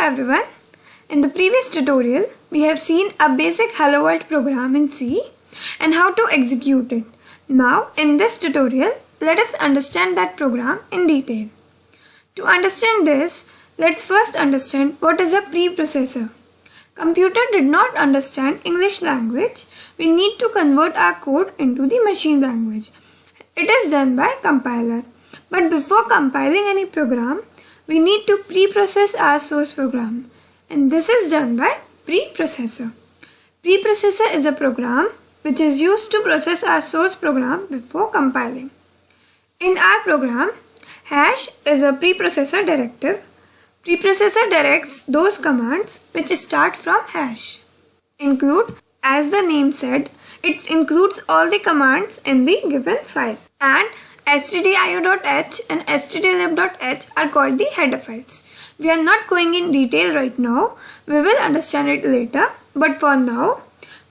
everyone. In the previous tutorial, we have seen a basic Hello World program in C and how to execute it. Now, in this tutorial, let us understand that program in detail. To understand this, let's first understand what is a preprocessor. Computer did not understand English language. We need to convert our code into the machine language. It is done by compiler. But before compiling any program, we need to preprocess our source program, and this is done by preprocessor. Preprocessor is a program which is used to process our source program before compiling. In our program, hash is a preprocessor directive. Preprocessor directs those commands which start from hash. Include, as the name said, it includes all the commands in the given file, and stdio.h and stdlib.h are called the header files. We are not going in detail right now, we will understand it later, but for now,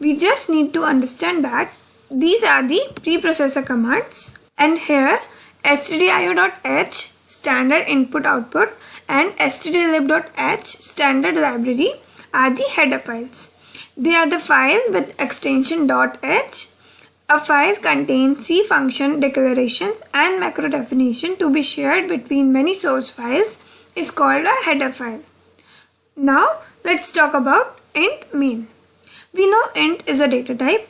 we just need to understand that these are the preprocessor commands, and here stdio.h standard input output and stdlib.h standard library are the header files. They are the file with extension .h. A file contains C function declarations and macro definition to be shared between many source files is called a header file. Now let's talk about int main. We know int is a data type.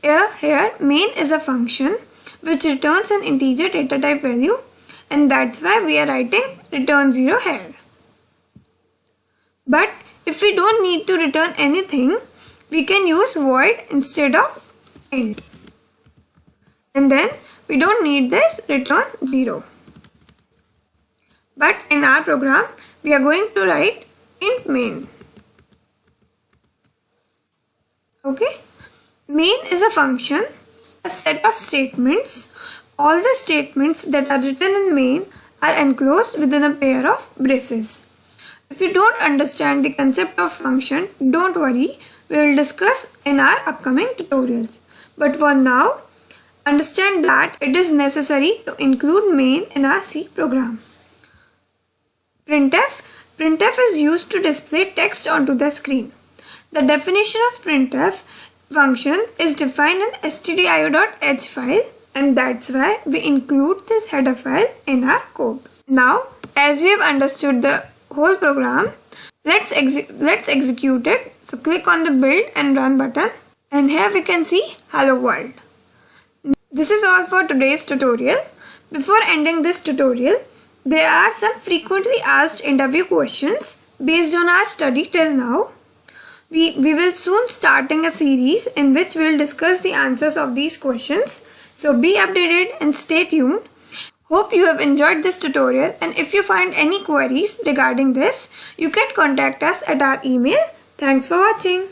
Here main is a function which returns an integer data type value, and that's why we are writing return 0 here. But if we don't need to return anything, we can use void instead of int. And then we don't need this return 0. But in our program, we are going to write int main. Okay? Main is a function, a set of statements. All the statements that are written in main are enclosed within a pair of braces. If you don't understand the concept of function, don't worry, we will discuss in our upcoming tutorials. But for now, understand that it is necessary to include main in our C program. Printf is used to display text onto the screen. The definition of printf function is defined in stdio.h file, and that's why we include this header file in our code. Now, as we have understood the whole program, let's execute it. So click on the build and run button, and here we can see Hello World. This is all for today's tutorial. Before ending this tutorial, there are some frequently asked interview questions based on our study till now. We will soon starting a series in which we will discuss the answers of these questions. So be updated and stay tuned. Hope you have enjoyed this tutorial, and if you find any queries regarding this, you can contact us at our email. Thanks for watching.